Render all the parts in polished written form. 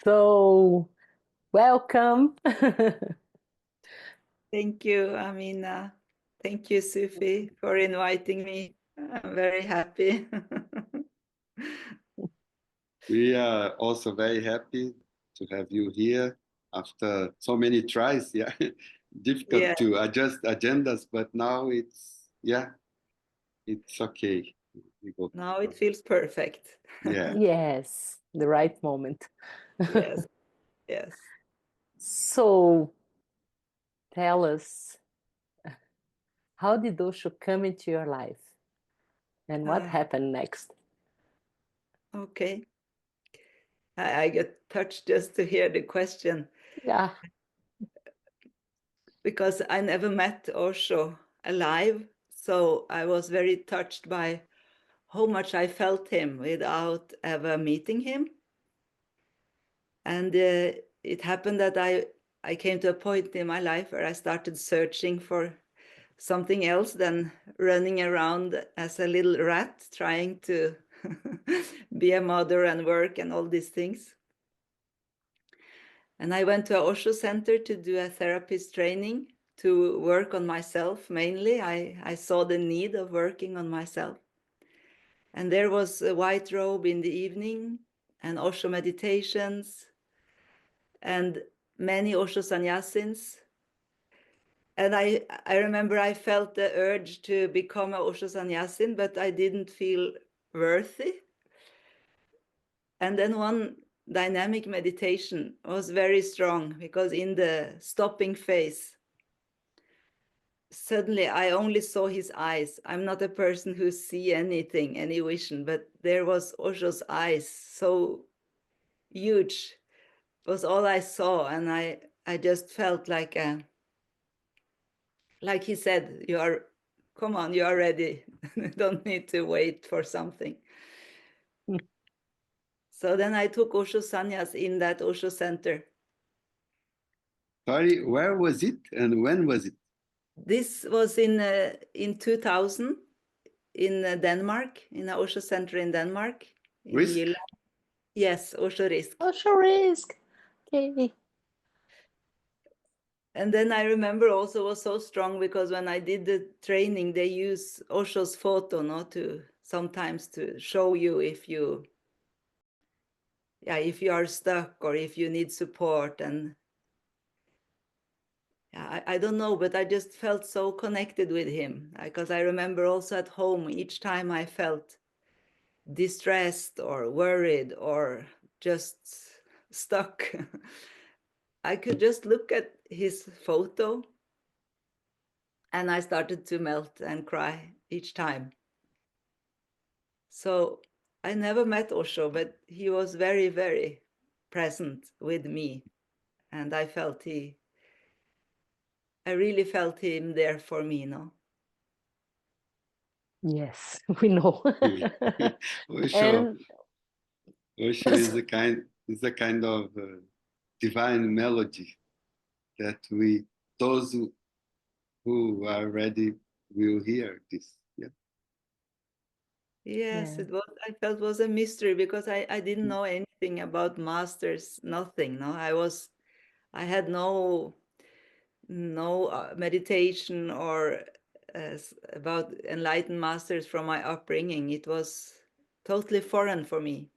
So, welcome. Thank you, Amina. Thank you, Sufi, for inviting me. I'm very happy. We are also very happy to have you here after so many tries. Yeah, difficult Yeah, to adjust agendas, but now it's okay. We go. now it feels perfect. Yeah. Yes, the right moment. Yes, yes. So, tell us, how did Osho come into your life and what Uh, happened next? okay. I get touched just to hear the question Yeah, because I never met Osho alive. So I was very touched by how much I felt him without ever meeting him. And it happened that I came to a point in my life where I started searching for something else than running around as a little rat trying to be a mother and work and all these things. And I went to a Osho center to do a therapist training to work on myself mainly. I saw the need of working on myself. And there was a white robe in the evening and Osho meditations and many Osho sannyasins. And I remember I felt the urge to become a Osho sannyasin, but I didn't feel worthy. And then one dynamic meditation was very strong because in the stopping phase, suddenly I only saw his eyes. I'm not a person who see anything, any vision, but there was Osho's eyes, so huge. It was all I saw, and I just felt like he said, come on, you are ready. Don't need to wait for something. So then I took Osho Sannyas in that Osho center. Sorry, where was it and when was it? This was in 2000 in Denmark, in a Osho center in Denmark, in Risk? Jylland. Yes, Osho Risk. Osho risk. Okay. And then I remember also was so strong because when I did the training, they use Osho's photo, no, to sometimes to show you if you are stuck or if you need support. And I don't know, but I just felt so connected with him because I remember also at home, each time I felt distressed or worried or just stuck, I could just look at his photo and I started to melt and cry each time. So I never met Osho, but he was very, very present with me. And I really felt him there for me, no? Yes, we know. Osho, And Osho is a kind of divine melody that those who are ready will hear this. Yeah. Yes, yeah, I felt was a mystery because I didn't know anything about masters, nothing, no? I had no meditation or about enlightened masters from my upbringing. It was totally foreign for me.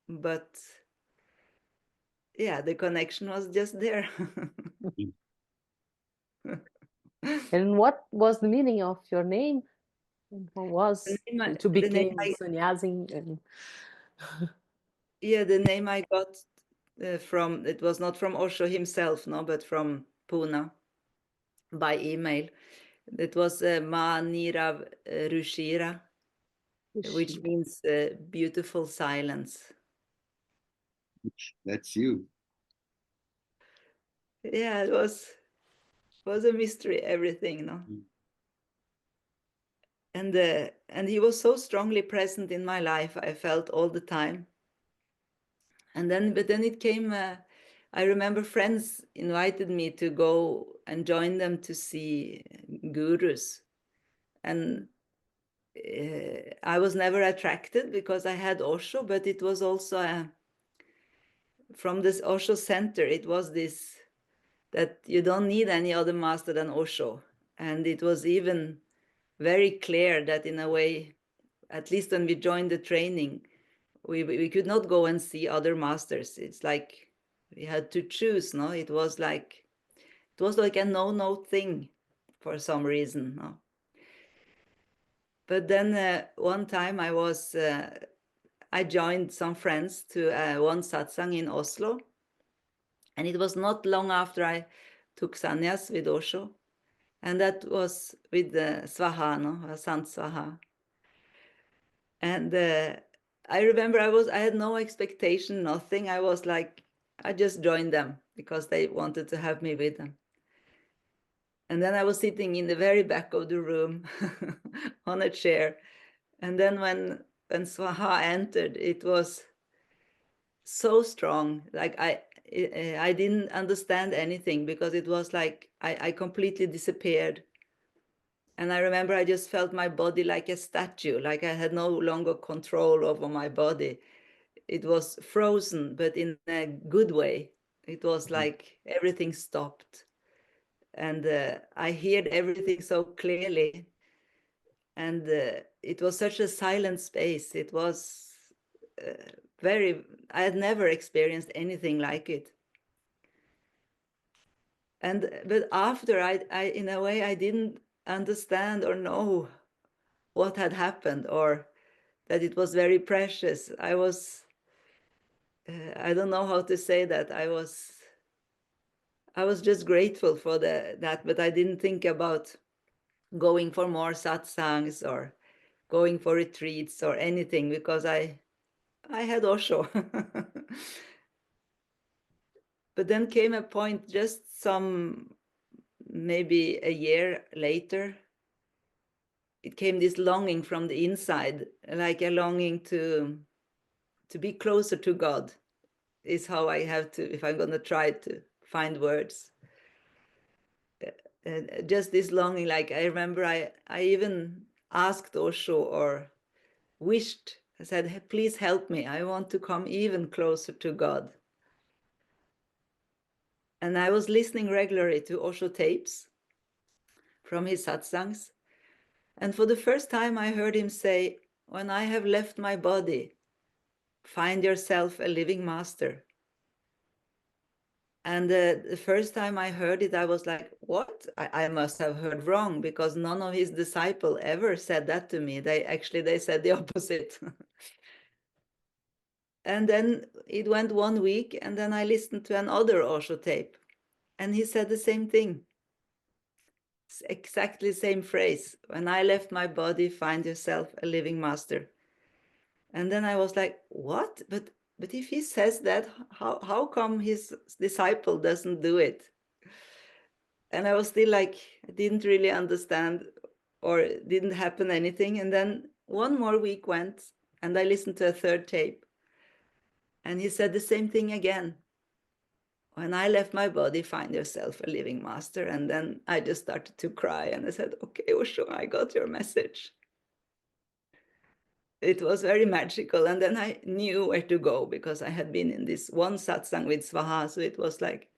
But yeah, the connection was just there. and what was the meaning of your name? And what The was name I, to the name become sannyasi? And the name I got from, it was not from Osho himself, no, but from Pune by email. It was Ma Nirav Rushira, which means beautiful silence. That's you. Yeah, it was a mystery, everything, no. And he was so strongly present in my life, I felt all the time. But then it came. I remember friends invited me to go and join them to see gurus, and I was never attracted because I had Osho, but it was also from this Osho center, it was this, that you don't need any other master than Osho. And it was even very clear that in a way, at least when we joined the training, we could not go and see other masters. It's like we had to choose, no? It was like a no thing for some reason, no? But then one time I joined some friends to one satsang in Oslo. And it was not long after I took sannyas with Osho. And that was with Swaha, no? Sant Swaha. And I remember I had no expectation, nothing. I was like, I just joined them because they wanted to have me with them. And then I was sitting in the very back of the room on a chair. And then when Swaha entered, it was so strong. Like I didn't understand anything because it was like I completely disappeared. And I remember I just felt my body like a statue, like I had no longer control over my body. It was frozen, but in a good way. It was like everything stopped. And I heard everything so clearly. And it was such a silent space. It was I had never experienced anything like it. But after I in a way, I didn't understand or know what had happened, or that it was very precious. I don't know how to say that. I was just grateful for that, but I didn't think about going for more satsangs or going for retreats or anything, because I had Osho. But then came a point, just maybe a year later, it came this longing from the inside, like a longing to be closer to God, is how I have to, if I'm going to try to find words. Just this longing, like I remember I even asked Osho, or wished, I said, "Hey, please help me. I want to come even closer to God." And I was listening regularly to Osho tapes from his satsangs. And for the first time, I heard him say, "When I have left my body, find yourself a living master." And the first time I heard it, I was like, what? I must have heard wrong, because none of his disciples ever said that to me. They said the opposite. And then it went 1 week, and then I listened to another Osho tape, and he said the same thing. It's exactly the same phrase. "When I left my body, find yourself a living master." And then I was like, what? But if he says that, how come his disciple doesn't do it? And I was still like, I didn't really understand, or it didn't happen anything. And then 1 more week went, and I listened to a third tape. And he said the same thing again. "When I left my body, find yourself a living master." And then I just started to cry, and I said, "Okay, Osho, I got your message." It was very magical. And then I knew where to go, because I had been in this one satsang with Swaha. So it was like,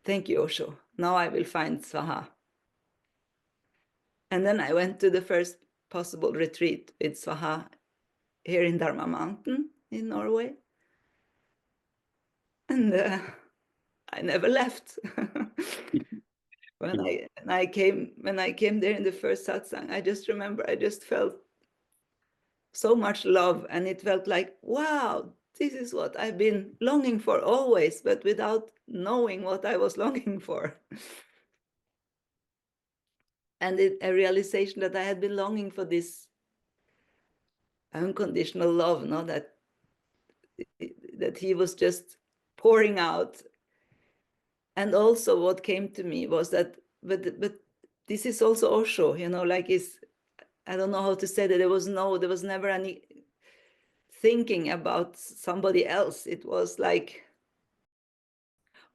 thank you, Osho. Now I will find Swaha. And then I went to the first possible retreat with Swaha here in Dharma Mountain in Norway. And I never left. When I came there in the first satsang, I just remember I just felt so much love, and it felt like, wow, this is what I've been longing for always, but without knowing what I was longing for. And a realization that I had been longing for this unconditional love, no, that he was just pouring out. And also what came to me was that, but this is also Osho, like I don't know how to say that. There was never any thinking about somebody else. It was like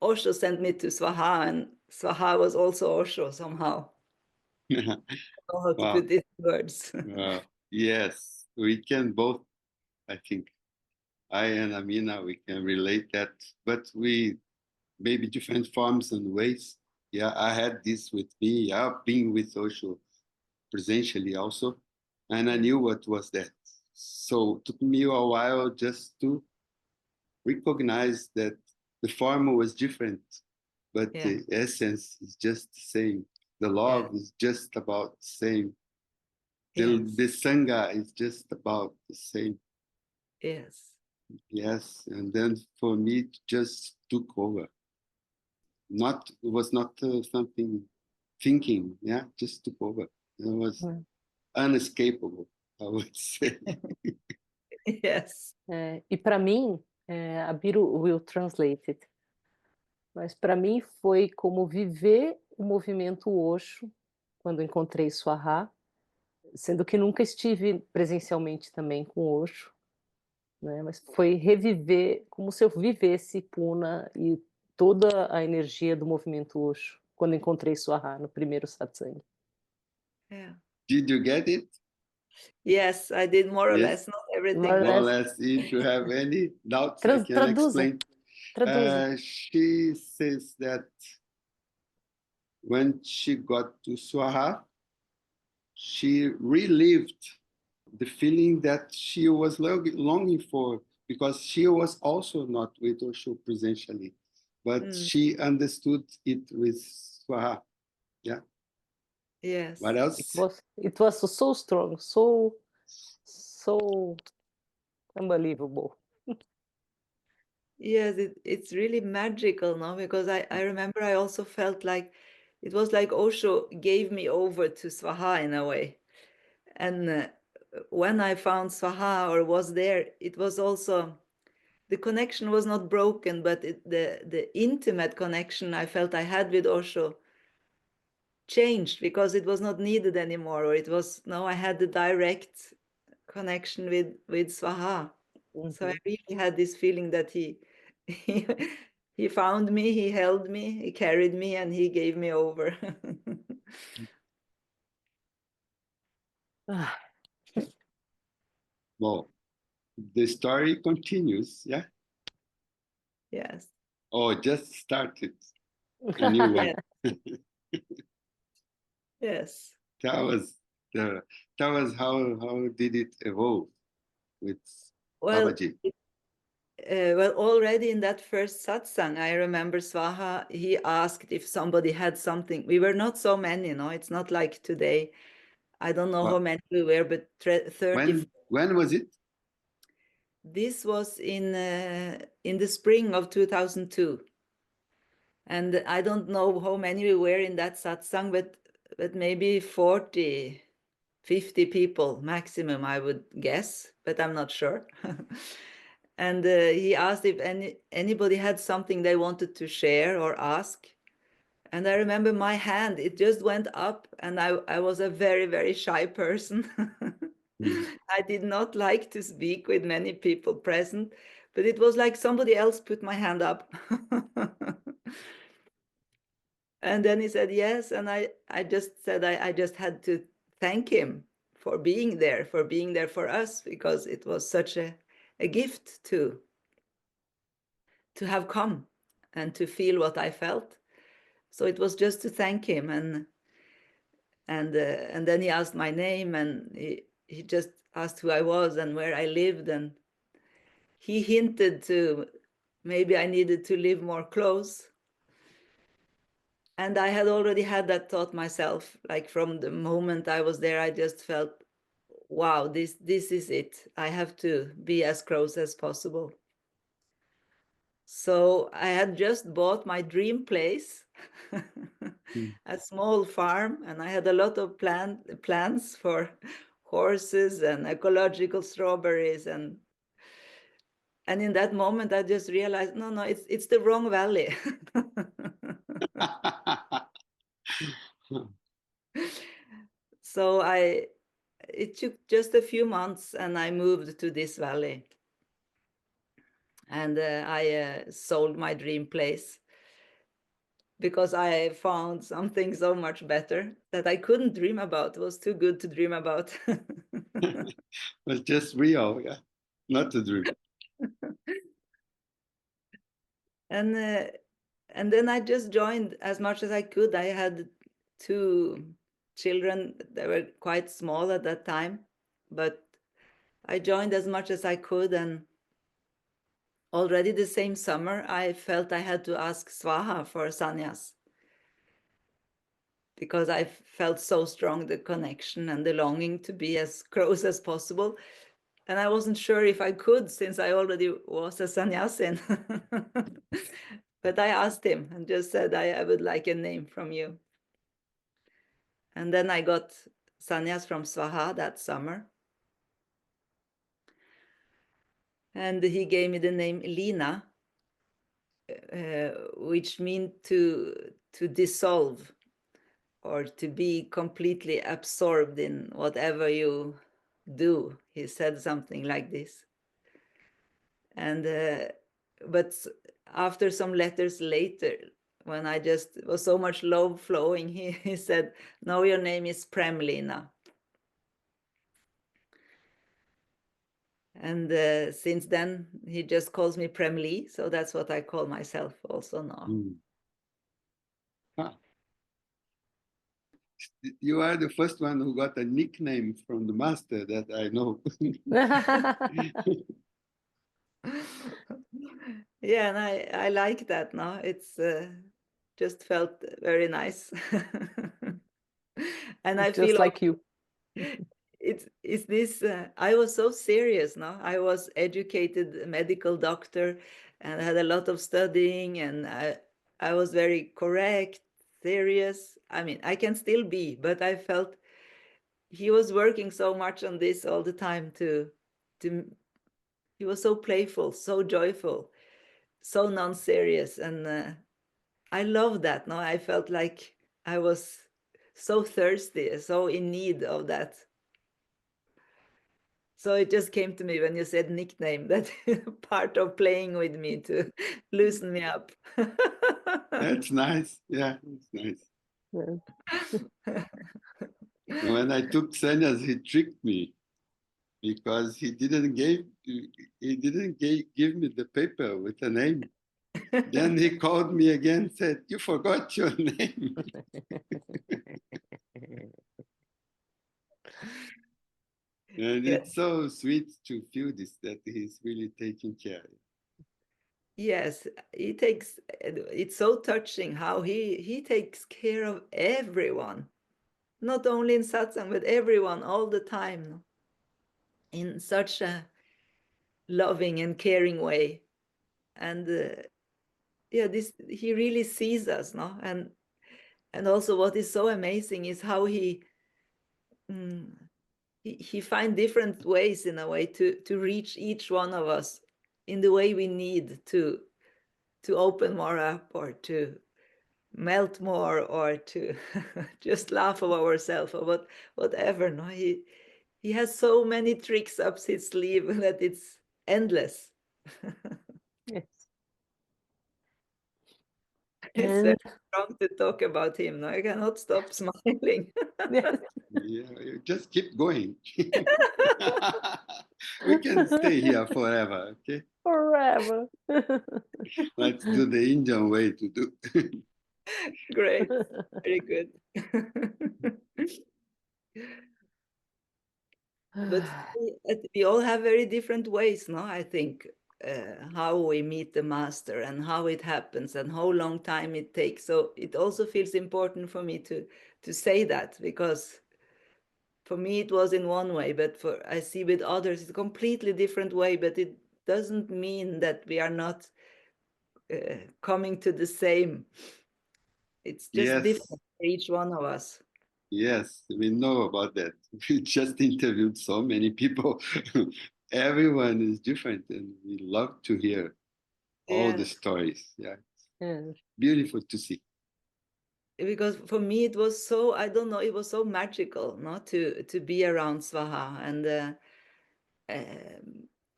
Osho sent me to Swaha, and Swaha was also Osho somehow. I don't know how to Wow. put it in words. Yes, we can both, I think, I and Amina, we can relate that, but we maybe different forms and ways. Yeah, I had this with me. I've been with Osho presentially also, and I knew what was that. So it took me a while just to recognize that the form was different, but Yeah. the essence is just the same. The Yeah. love is just about the same. Yes. The Sangha is just about the same. Yes. Yes, and then for me, it just took over. Not it was not something thinking, yeah, just took over. It was Hum. unescapable, I would say. Yes. E para mim, a Biru will translate it, mas para mim foi como viver o movimento Osho quando encontrei Swaha, sendo que nunca estive presencialmente também com Osho, né? Mas foi reviver, como se eu vivesse Puna e toda a energia do movimento Osho quando encontrei Swaha no primeiro satsang. Yeah. Did you get it? Yes, I did more or Yes, less, not everything, More or more or but less. less. If you have any doubts, I can Traduza, explain. traduza. She says that when she got to Swaha, she relived the feeling that she was longing for, because she was also not with Osho presentially, but she understood it with Swaha. Yeah. yes. What else? It was so strong, so unbelievable. Yes, it's really magical, no? Because I remember I also felt like it was like Osho gave me over to Swaha in a way. And when I found Swaha or was there, it was also, the connection was not broken, but the intimate connection I felt I had with Osho changed because it was not needed anymore, or it was, no, I had the direct connection with Swaha. So I Uhum. really had this feeling that he he found me, he held me, he carried me, and he gave me over. Ah, Well, the story continues, yeah? Yes. Oh, just started a new Yes. one. Yes. Tell us, tell us how did it evolve with Well, Babaji? well, already in that first satsang, I remember Swaha, he asked if somebody had something. We were not so many, no? It's not like today. I don't know how Well, many we were, but 30. when was it? This was in the spring of 2002. And I don't know how many we were in that satsang, but maybe 40, 50 people maximum, I would guess, but I'm not sure. And he asked if anybody had something they wanted to share or ask. And I remember my hand, it just went up, and I was a very, very shy person. Mm. I did not like to speak with many people present, but it was like somebody else put my hand up. And then he said yes, and I just said I just had to thank him for being there for us, because it was such a gift to have come and to feel what I felt. So it was just to thank him, and then he asked my name, and he just asked who I was and where I lived, and he hinted to maybe I needed to live more close. And I had already had that thought myself, like from the moment I was there, I just felt, wow, this is it. I have to be as close as possible. So I had just bought my dream place, Mm. a small farm, and I had a lot of plans for horses and ecological strawberries, and in that moment I just realized, no, it's the wrong valley. So it took just a few months, and I moved to this valley, and I sold my dream place because I found something so much better that I couldn't dream about. It was too good to dream about. But just real, yeah, not a dream. And then I just joined as much as I could. I had 2 children that were quite small at that time, but I joined as much as I could. And already the same summer, I felt I had to ask Swaha for sannyas, because I felt so strong the connection and the longing to be as close as possible. And I wasn't sure if I could, since I already was a sannyasin. But I asked him and just said, I would like a name from you. And then I got sannyas from Swaha that summer. And he gave me the name Lina, which means to dissolve, or to be completely absorbed in whatever you do. He said something like this. And but after some letters later, when I just was so much love flowing, he said, "No, your name is Prem Lee now." And since then, he just calls me Prem Lee, so that's what I call myself also now. Mm. Ah. You are the first one who got a nickname from the master that I know. Yeah, and I like that now. It's just felt very nice. And I feel Just like you. it's this I was so serious. No, I was educated medical doctor and had a lot of studying, and I was very correct, serious. I mean, I can still be, but I felt he was working so much on this all the time to he was so playful, so joyful, so non-serious. And I love that. No, I felt like I was so thirsty, so in need of that. So it just came to me when you said nickname, that part of playing with me to loosen me up. That's nice. Yeah, it's nice. Yeah. When I took sannyas, he tricked me because he didn't give me the paper with the name. Then he called me again, said, "You forgot your name." And Yeah. it's so sweet to feel this, that he's really taking care. Yes, he takes, it's so touching how he takes care of everyone, not only in satsang, but everyone all the time, in such a loving and caring way. And yeah, this, he really sees us, no? And also what is so amazing is how he finds different ways, in a way, to reach each one of us in the way we need to open more up, or to melt more, or to just laugh of ourselves, or whatever. No, he has so many tricks up his sleeve that it's endless. Yes. It's And very strong to talk about him. No, I cannot stop smiling. yes, Yeah, you just keep going. We can stay here forever, okay? forever. Let's do the Indian way to do. Great, very good. But we all have very different ways, no? I think how we meet the master, and how it happens, and how long time it takes. So it also feels important for me to say that, because for me it was in one way, but for I see with others it's a completely different way. But it doesn't mean that we are not coming to the same. It's just Yes, different for each one of us. yes, we know about that. We just interviewed so many people. Everyone is different, and we love to hear all the Yes. stories. Yeah, Yes. beautiful to see. Because for me it was so, I don't know, it was so magical, not to be around Swaha. And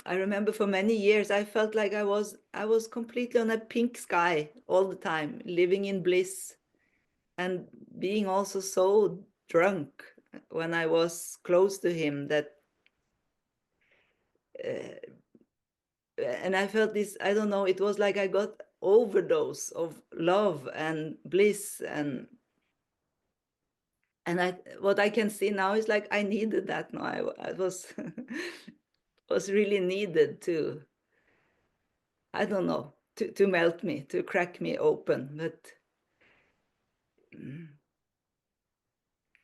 I remember for many years I felt like I was completely on a pink sky all the time, living in bliss, and being also so drunk when I was close to him, that and I felt this, I don't know, it was like I got overdose of love and bliss, and what I can see now is like I needed that now. I was was really needed to, I don't know, to melt me, to crack me open. But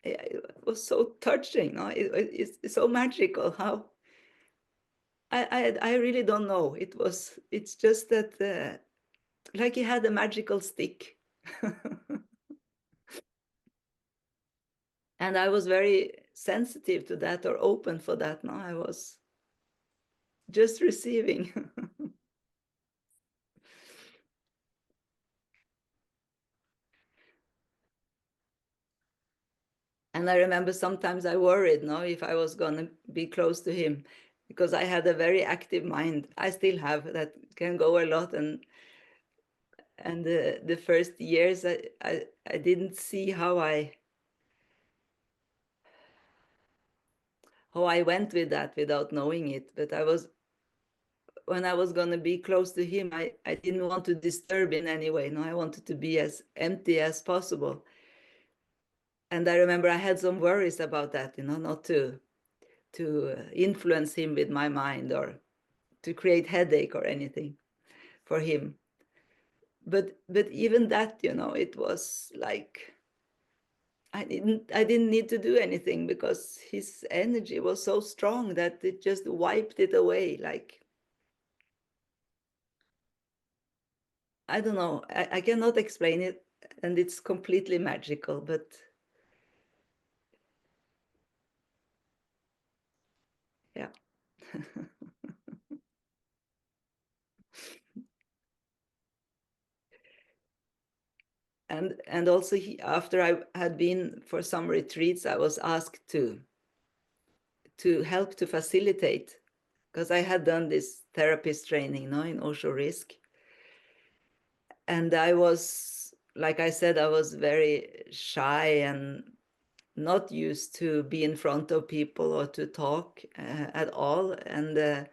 it was so touching. No? It's so magical how I really don't know. It's just that like he had a magical stick. And I was very sensitive to that, or open for that. No, I was just receiving. And I remember sometimes I worried, no, if I was going to be close to him, because I had a very active mind. I still have that, can go a lot. And the first years I didn't see how I went with that without knowing it. But when I was going to be close to him, I didn't want to disturb in any way. No, I wanted to be as empty as possible. And I remember I had some worries about that, not to influence him with my mind, or to create headache or anything for him. But even that, it was like I didn't need to do anything, because his energy was so strong that it just wiped it away. Like, I don't know, I cannot explain it, and it's completely magical, but yeah. And also after I had been for some retreats, I was asked to help to facilitate, because I had done this therapist training in Osho Risk. And I was, like I said, I was very shy and not used to be in front of people or to talk at all. And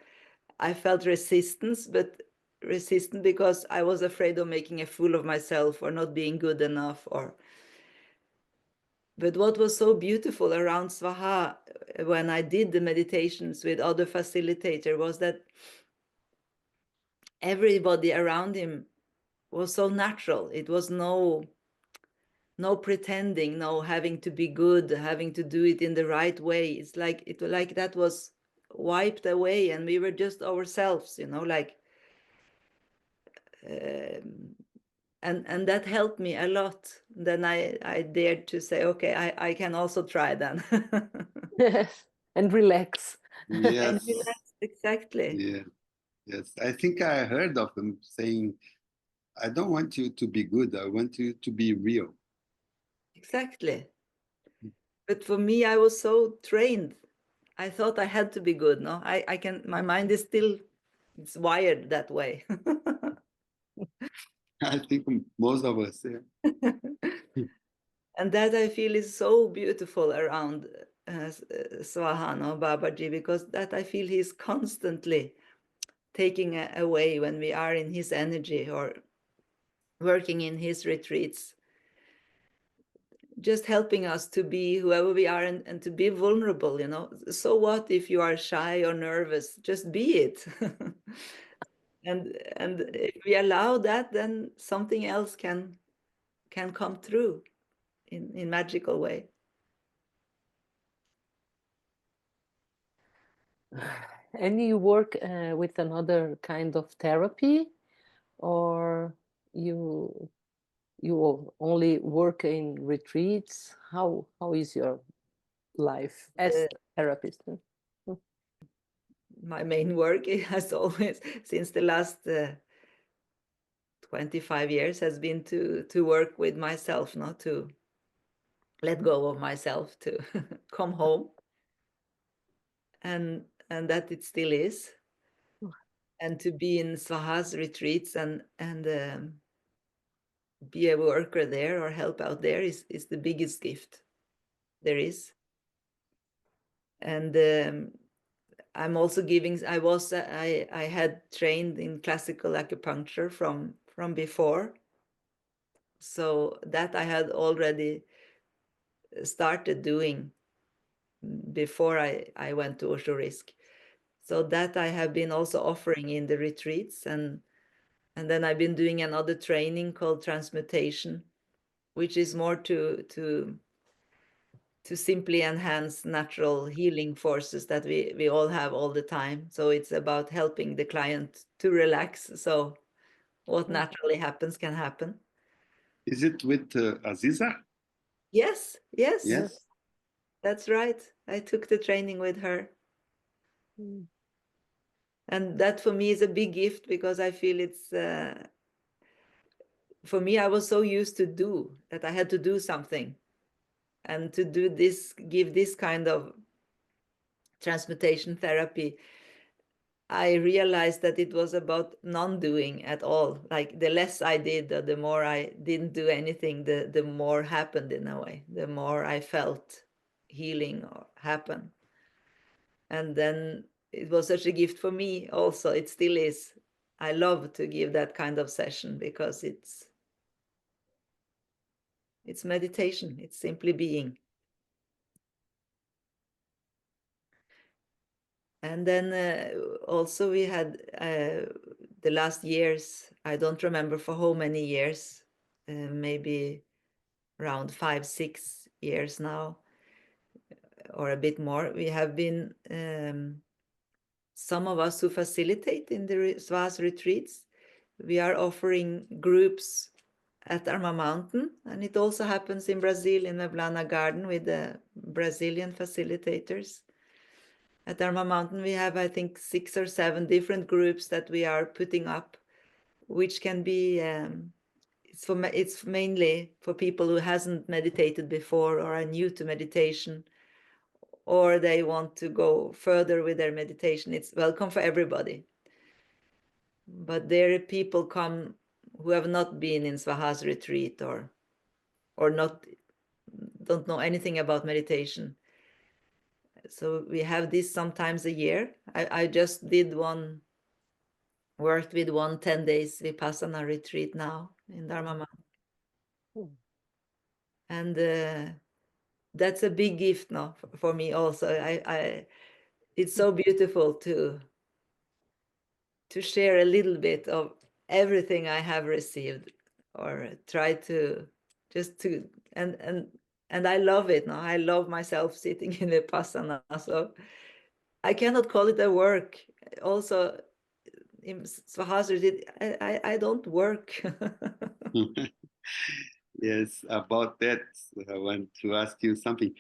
I felt resistance, but resistant because I was afraid of making a fool of myself, or not being good enough. But what was so beautiful around Svaha when I did the meditations with other facilitators was that everybody around him was so natural. It was no pretending, no having to be good, having to do it in the right way. It's like that was wiped away, and we were just ourselves, like and that helped me a lot. Then I dared to say, okay, I can also try then. Yes, and relax. And Yes. relax, exactly. Yeah. Yes. I think I heard of him saying, I don't want you to be good. I want you to be real. Exactly. But for me, I was so trained. I thought I had to be good. No, I can, my mind is still, it's wired that way. I think most of us, yeah. And that I feel is so beautiful around Swahano Babaji, because that I feel he's constantly taking away when we are in his energy or working in his retreats, just helping us to be whoever we are, and to be vulnerable. So what if you are shy or nervous? Just be it. and if we allow that, then something else can come through in magical way. And you work with another kind of therapy, or you only work in retreats? How is your life as therapist? My main work has always, since the last 25 years, has been to work with myself, not to let go of myself, to come home, and that it still is, and to be in Svaha's retreats and be a worker there, or help out there, is the biggest gift there is. And I'm also giving. I had trained in classical acupuncture from before, so that I had already started doing before I went to Osho Risk. So that I have been also offering in the retreats, and then I've been doing another training called transmutation, which is more to simply enhance natural healing forces that we all have all the time. So it's about helping the client to relax. So what naturally happens can happen. Is it with Aziza? Yes, yes, Yes. that's right. I took the training with her. And that for me is a big gift, because I feel it's, for me, I was so used to do that I had to do something. And to do this, give this kind of transmutation therapy, I realized that it was about non-doing at all. Like the less I did, the more I didn't do anything, the more happened in a way, the more I felt healing or happen. And then it was such a gift for me also. It still is. I love to give that kind of session, because it's meditation. It's simply being. And then also we had the last years, I don't remember for how many years, maybe around 5-6 years now, or a bit more, we have been, some of us who facilitate in the Svas retreats, we are offering groups at Arma Mountain, and it also happens in Brazil in the Blana Garden with the Brazilian facilitators. At Arma Mountain, we have, I think, 6 or 7 different groups that we are putting up, which can be, it's mainly for people who hasn't meditated before or are new to meditation, or they want to go further with their meditation. It's welcome for everybody. But there people come who have not been in Svaha's retreat, or don't know anything about meditation. So we have this sometimes a year. I just worked with 10 days Vipassana retreat now in Dharma Mountain. And that's a big gift now for me also. It's so beautiful to share a little bit of everything I have received, or try to just to, and I love it now. I love myself sitting in Vipassana. So I cannot call it a work. Also, in Svahasra, I don't work. Yes, about that, I want to ask you something.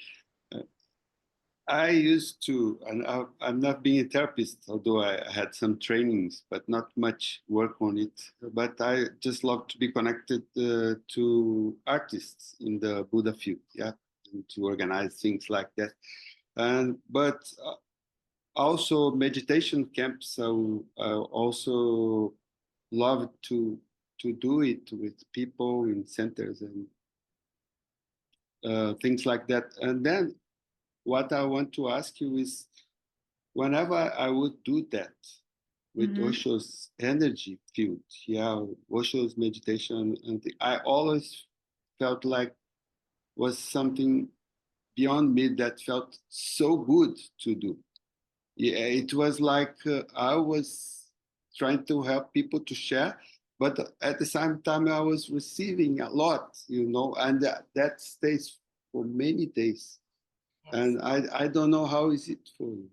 I used to, and I'm not being a therapist, although I had some trainings, but not much work on it. But I just love to be connected to artists in the Buddha field, yeah, and to organize things like that. But also meditation camps. I also love to do it with people in centers and things like that. And then what I want to ask you is, whenever I would do that with Osho's energy field, yeah, Osho's meditation, and I always felt like was something beyond me that felt so good to do. Yeah, it was like I was trying to help people to share, but at the same time I was receiving a lot, and that stays for many days. Yes. And I don't know how is it for you.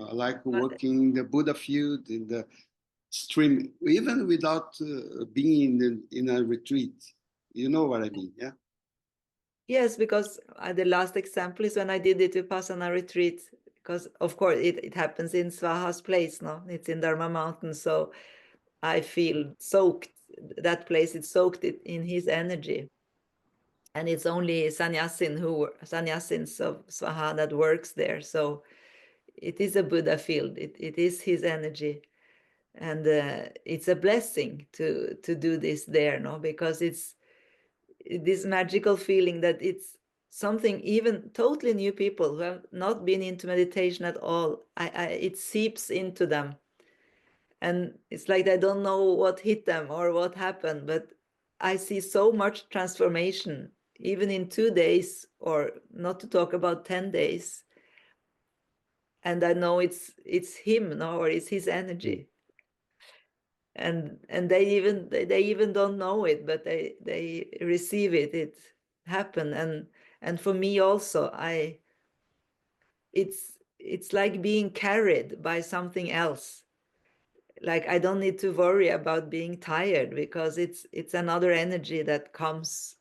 I like working in the Buddha field, in the stream, even without being in a retreat. You know what I mean, yeah? Yes, because the last example is when I did it Vipassana retreat, because of course it happens in Svaha's place, no? It's in Dharma Mountain, so I feel soaked. That place is soaked in his energy. And it's only sannyasins of Svaha that works there. So it is a Buddha field. It is his energy. And it's a blessing to do this there, no? Because it's this magical feeling that something, even totally new people who have not been into meditation at all, it seeps into them. And it's like they don't know what hit them or what happened, but I see so much transformation, even in 2 days, or not to talk about 10 days. And I know it's him, no, or it's his energy. And they even don't know it, but they receive it. It happened. And for me also, it's like being carried by something else. Like I don't need to worry about being tired, because it's another energy that comes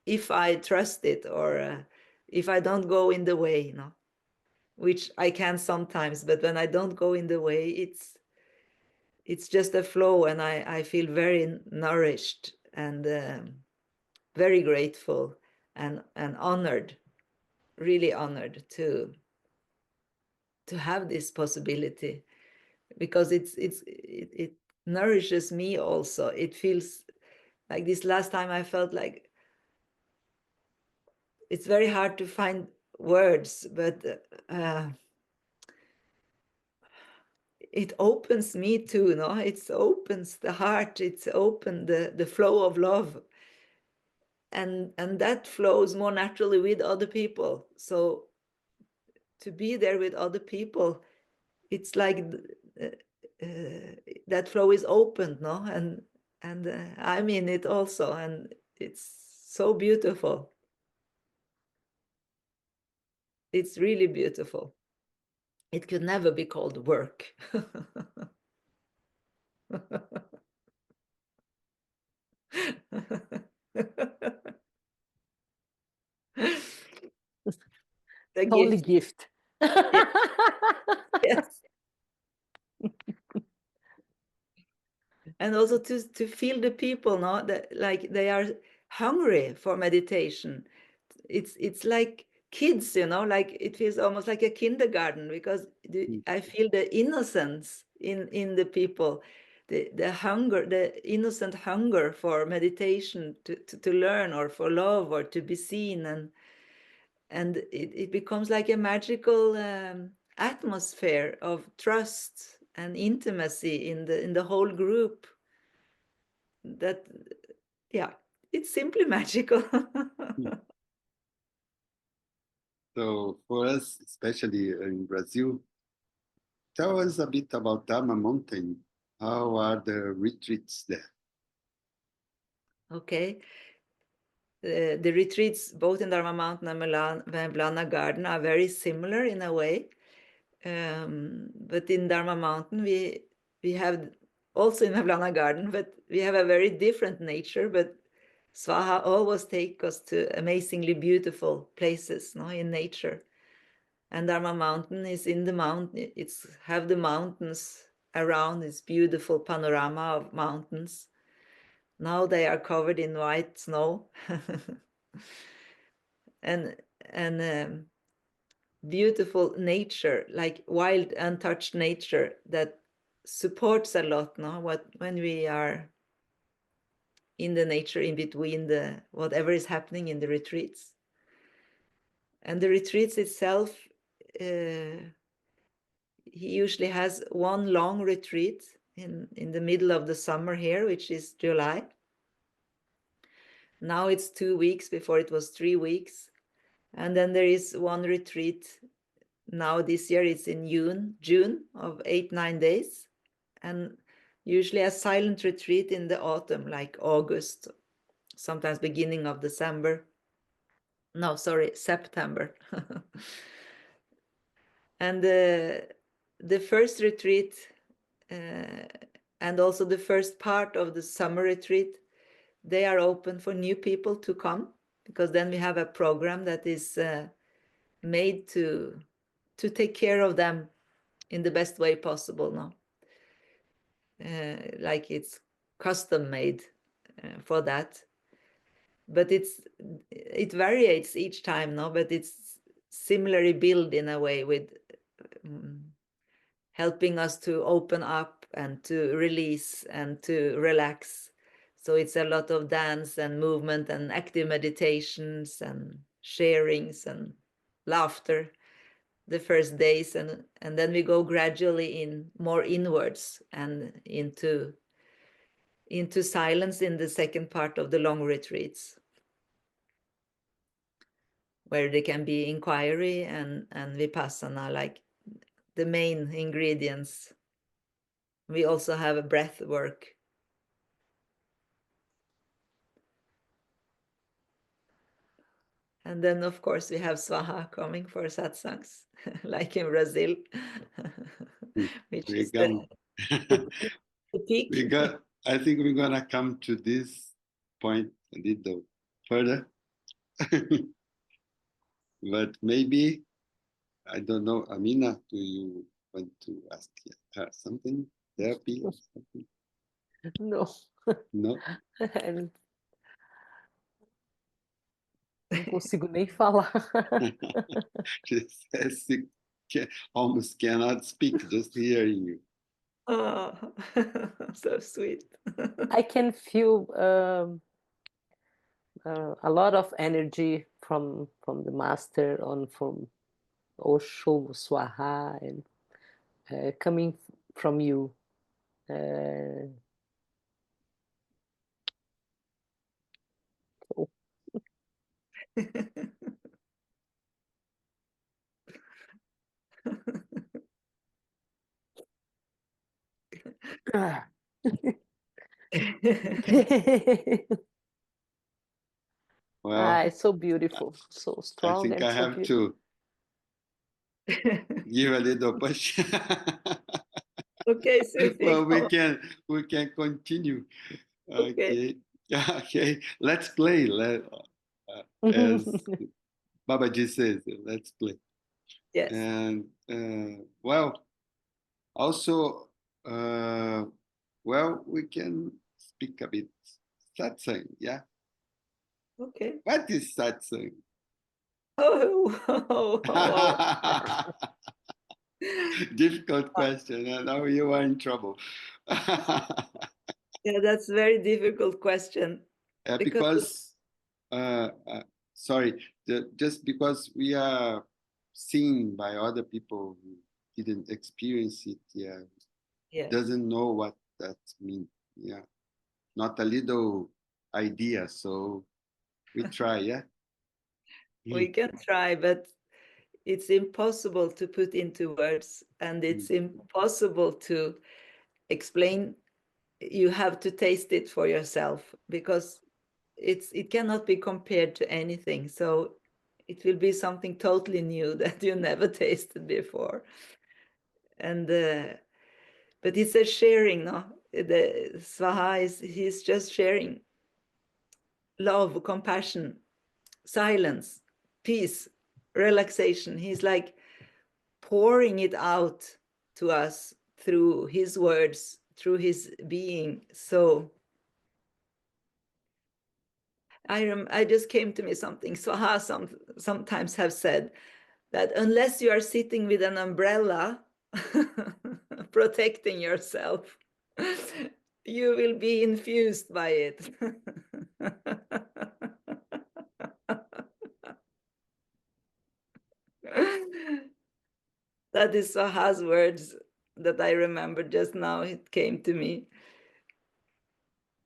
if I trust it, or if I don't go in the way, you know, which I can sometimes. But when I don't go in the way, it's just a flow, and I feel very nourished and very grateful and honored, really honored to have this possibility, because it nourishes me also. It feels like this last time I felt like it's very hard to find words, but it opens me too, no? It opens the heart, it's opened the flow of love. And that flows more naturally with other people. So to be there with other people, it's like that flow is opened, no? And I'm in it also, and it's so beautiful. It's really beautiful. It could never be called work. The Holy gift. gift. Yes. And also to feel the people, no, that like they are hungry for meditation. It's like kids, you know, like it feels almost like a kindergarten, because I feel the innocence in the people, the hunger, the innocent hunger for meditation, to learn, or for love, or to be seen. And it becomes like a magical atmosphere of trust and intimacy in the whole group. That, yeah, it's simply magical. So for us, especially in Brazil, tell us a bit about Dharma Mountain. How are the retreats there? Okay. The retreats both in Dharma Mountain and Mevlana Garden are very similar in a way. But in Dharma Mountain, we have also in Mevlana Garden, but we have a very different nature. But Swaha always take us to amazingly beautiful places, no, in nature. And Dharma Mountain is in the mountain. It's have the mountains around, this beautiful panorama of mountains. Now they are covered in white snow. and beautiful nature, like wild, untouched nature that supports a lot, no? When we are in the nature, in between the whatever is happening in the retreats. And the retreats itself, he usually has one long retreat in the middle of the summer here, which is July. Now it's 2 weeks, before it was 3 weeks. And then there is one retreat. Now this year it's in June of 8-9 days. And usually a silent retreat in the autumn, like August, sometimes beginning of December. No, sorry, September. And the first retreat and also the first part of the summer retreat, they are open for new people to come, because then we have a program that is made to take care of them in the best way possible now. Like it's custom made for that. But it varies each time, no? But it's similarly built in a way, with helping us to open up and to release and to relax. So it's a lot of dance and movement and active meditations and sharings and laughter the first days, and then we go gradually more inwards and into silence in the second part of the long retreats, where there can be inquiry and vipassana, like the main ingredients. We also have a breath work. And then, of course, we have Swaha coming for satsangs, like in Brazil, which is the peak. I think we're gonna come to this point a little further. But maybe, I don't know, Amina, do you want to ask her something? Therapy or something? No. No? Não consigo nem falar. She says she almost cannot speak, just hearing you. Oh, so sweet. I can feel a lot of energy from the master, from Osho, Swaha, and coming from you. Well, it's so beautiful, so I strong, think and I so have beautiful. to give a little push. Okay, Sufi. Well, we can continue. Okay. Okay. Let's play. As Babaji says, let's play. Yes. And well, also, well, we can speak a bit satsang. Yeah. Okay. What is satsang? Oh. Difficult question. I know you are in trouble. Yeah, that's a very difficult question. Because sorry, just because we are seen by other people who didn't experience it yet, doesn't know what that means. Yeah, not a little idea. So we try. Yeah, we can try, but it's impossible to put into words, and it's impossible to explain. You have to taste it for yourself, because it cannot be compared to anything. So it will be something totally new that you never tasted before. And but it's a sharing, no? The Swaha he's just sharing love, compassion, silence, peace, relaxation. He's like pouring it out to us through his words, through his being. So I just came to me something Swaha sometimes have said, that unless you are sitting with an umbrella protecting yourself, you will be infused by it. That is Swaha's words that I remember just now. It came to me.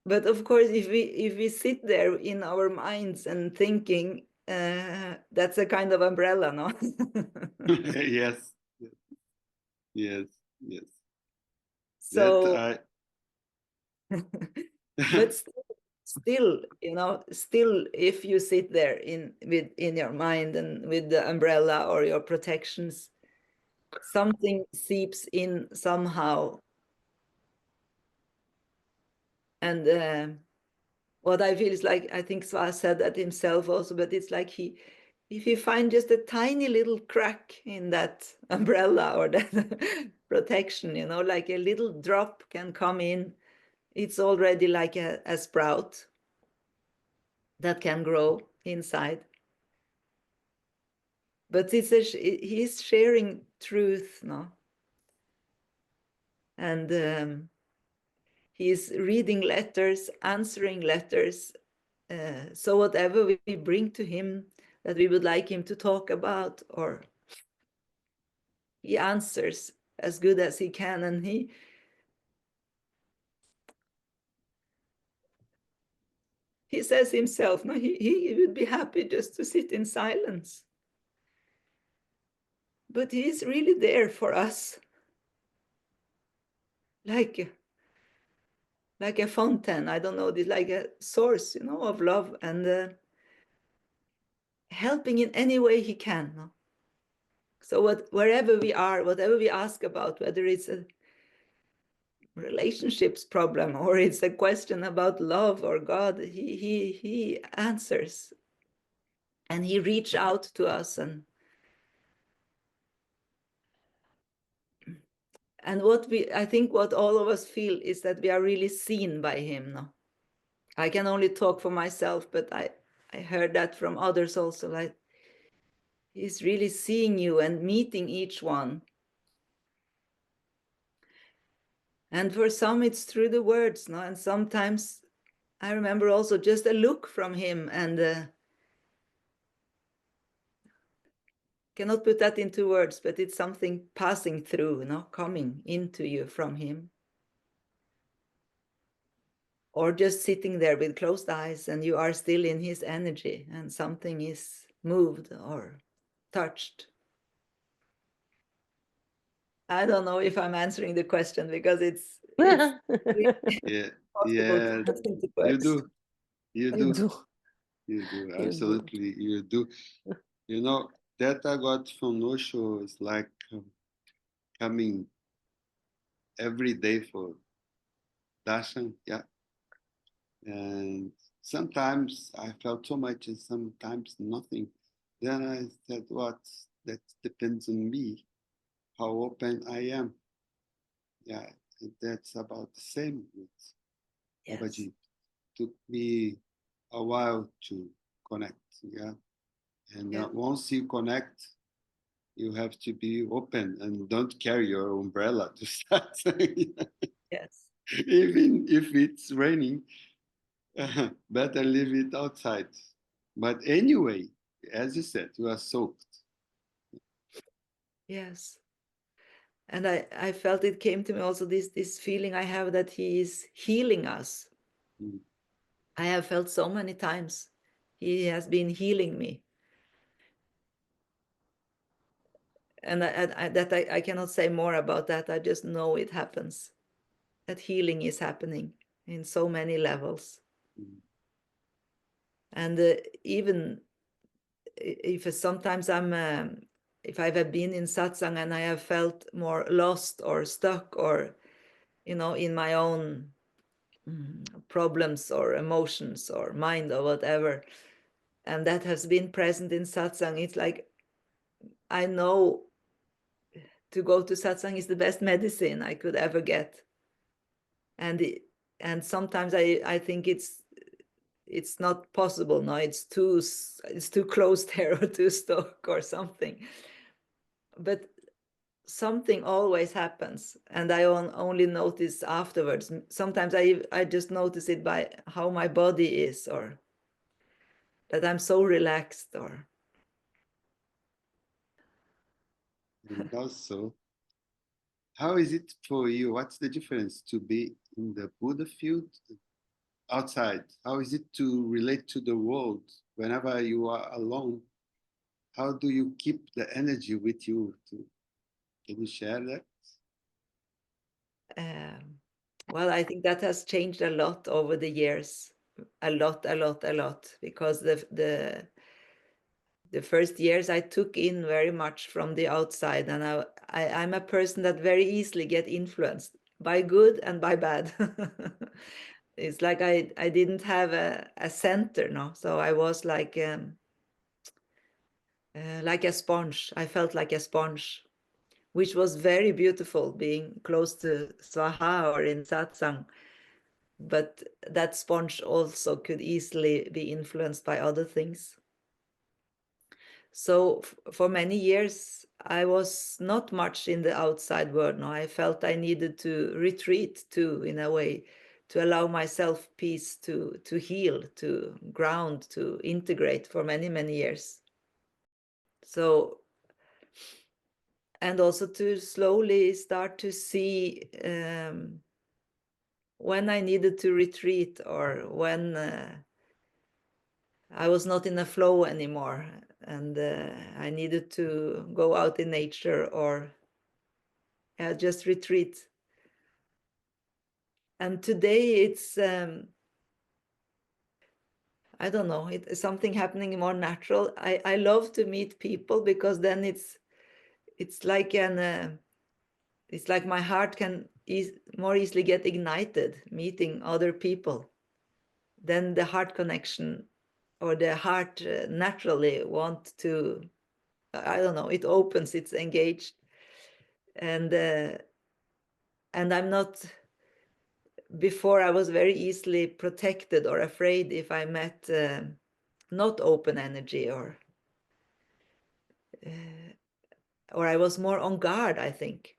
But of course, if we sit there in our minds and thinking, that's a kind of umbrella, no? Yes. Yes. Yes. So, but still, still, if you sit there in your mind and with the umbrella or your protections, something seeps in somehow. And what I feel is like, I think Swaha said that himself also, but it's like if you find just a tiny little crack in that umbrella or that protection, like a little drop can come in, it's already like a sprout that can grow inside. But he's sharing truth, no? And he's reading letters, answering letters. So whatever we bring to him, that we would like him to talk about, or he answers as good as he can, and he says himself, no, he would be happy just to sit in silence. But he's really there for us, like a fountain, I don't know, like a source, of love, and helping in any way he can. No? So wherever we are, whatever we ask about, whether it's a relationships problem or it's a question about love or God, he answers, and he reached out to us, and I think what all of us feel is that we are really seen by him. No, I can only talk for myself, but I heard that from others also, like he's really seeing you and meeting each one. And for some it's through the words, no, and sometimes I remember also just a look from him, and cannot put that into words, but it's something passing through, coming into you from him. Or just sitting there with closed eyes and you are still in his energy and something is moved or touched. I don't know if I'm answering the question, because it's really Yeah, possible to yeah, put into you words. do, you You do, do. you do, You do. absolutely, you do. You know, that I got from Osho is like coming every day for darshan, yeah. And sometimes I felt so much and sometimes nothing. Then I said, what? That depends on me, how open I am. Yeah, that's about the same with Yes. Babaji. Took me a while to connect, yeah. And Yeah. once you connect, you have to be open and don't carry your umbrella to start. Yes. Even if it's raining, better leave it outside. But anyway, as you said, you are soaked. Yes. And I felt it came to me also, this feeling I have that he is healing us. Mm. I have felt so many times he has been healing me. And I cannot say more about that. I just know it happens. That healing is happening in so many levels. Mm. And even if sometimes if I have been in satsang and I have felt more lost or stuck, or, in my own problems or emotions or mind or whatever, and that has been present in satsang, it's like I know to go to satsang is the best medicine I could ever get. And sometimes I think it's not possible. No, it's too close there, or too stuck or something. But something always happens, and I only notice afterwards. Sometimes I just notice it by how my body is, or that I'm so relaxed, or And also, how is it for you? What's the difference to be in the Buddha field outside? How is it to relate to the world whenever you are alone? How do you keep the energy with you? Can you share that? well, I think that has changed a lot over the years, a lot, because the first years I took in very much from the outside, and I'm a person that very easily get influenced by good and by bad. It's like I didn't have a center, no, so I was like a sponge. I felt like a sponge, which was very beautiful, being close to Swaha or in satsang. But that sponge also could easily be influenced by other things. So for many years, I was not much in the outside world. No, I felt I needed to retreat too, in a way, to allow myself peace, to heal, to ground, to integrate for many, many years. So, and also to slowly start to see when I needed to retreat, or when I was not in a flow anymore, and I needed to go out in nature, or just retreat. And today it's I don't know, it's something happening more natural. I love to meet people, because then it's like it's like my heart can more easily get ignited meeting other people. Then the heart connection, or the heart naturally want to, I don't know, it opens, it's engaged. And I'm not, before I was very easily protected or afraid if I met not open energy, or I was more on guard, I think.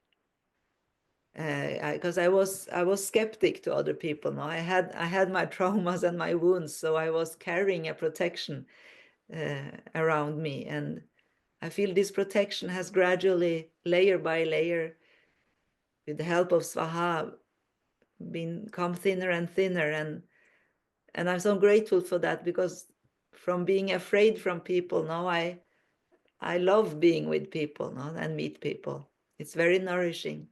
Because I was skeptic to other people. No, I had my traumas and my wounds, so I was carrying a protection around me, and I feel this protection has gradually, layer by layer, with the help of Swaha, become thinner and thinner, and I'm so grateful for that, because from being afraid from people, now I love being with people, no, and meet people. It's very nourishing.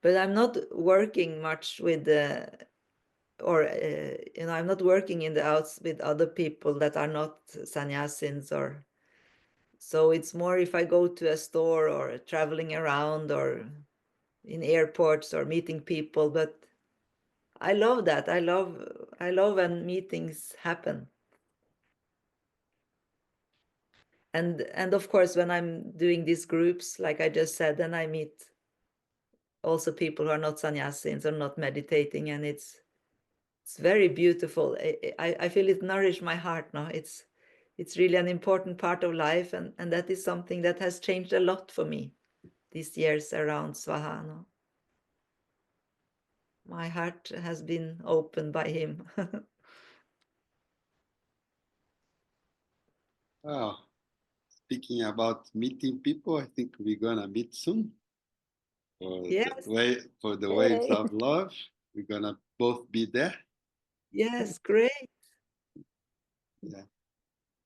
But I'm not working much with I'm not working in the outs with other people that are not sannyasins, or so it's more if I go to a store, or traveling around, or in airports, or meeting people. But I love that. I love when meetings happen. And of course, when I'm doing these groups, like I just said, then I meet also people who are not sannyasins or not meditating, and it's very beautiful. I feel it nourishes my heart now. It's really an important part of life, and that is something that has changed a lot for me these years around Swaha. No? My heart has been opened by him. Oh, speaking about meeting people, I think we're gonna meet soon. Yes, For the waves Yay. of love, we're gonna both be there. yes, great. Yeah,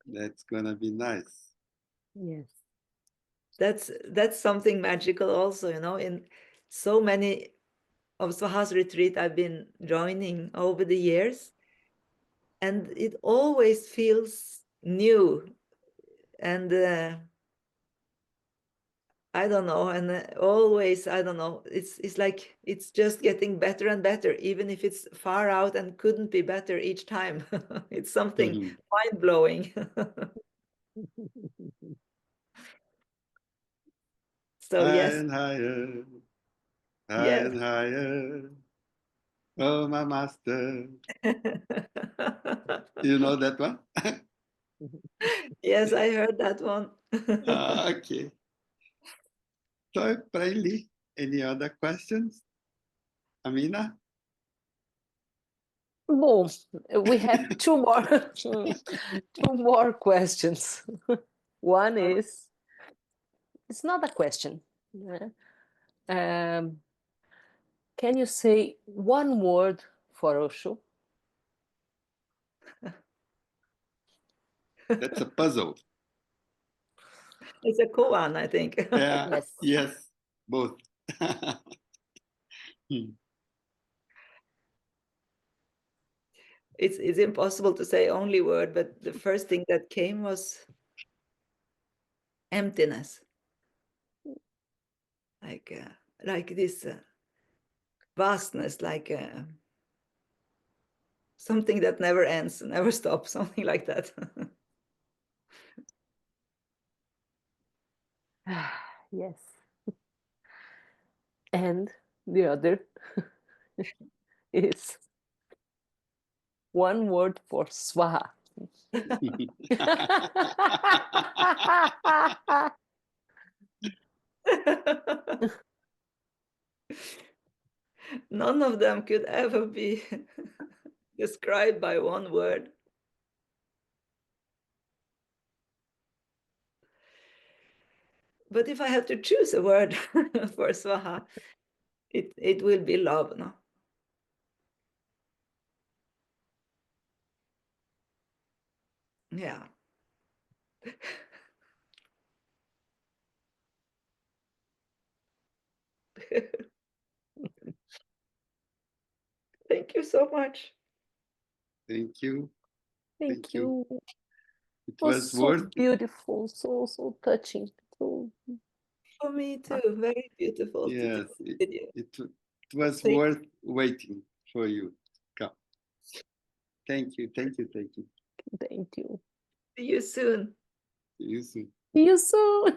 that's gonna be nice. Yes. That's something magical also, in so many of Swaha's retreat I've been joining over the years, and it always feels new, and I don't know, and always, I don't know, it's like it's just getting better and better, even if it's far out and couldn't be better each time. It's something mind-blowing. So Higher yes, and higher, higher yes. and higher. Oh, my master. You know that one? Yes, I heard that one. Okay. So, Prem, any other questions? Amina? Well, we have two more two more questions. One is, it's not a question. Um, can you say one word for Osho? That's a puzzle. It's a koan, I think. Yeah, Yes. yes, both. It's impossible to say only word, but the first thing that came was emptiness, like this vastness, like something that never ends, never stops, something like that. Yes. And the other is one word for Swaha. None of them could ever be described by one word. But if I have to choose a word for Swaha, it will be love, no? Yeah. Thank you so much. Thank you. Thank you. It It was was so worth. beautiful, so touching. So For me too. Very beautiful to do Yes, with you. it was Thank worth waiting for you to come. Thank you. thank you. See you soon. See you soon. See you soon.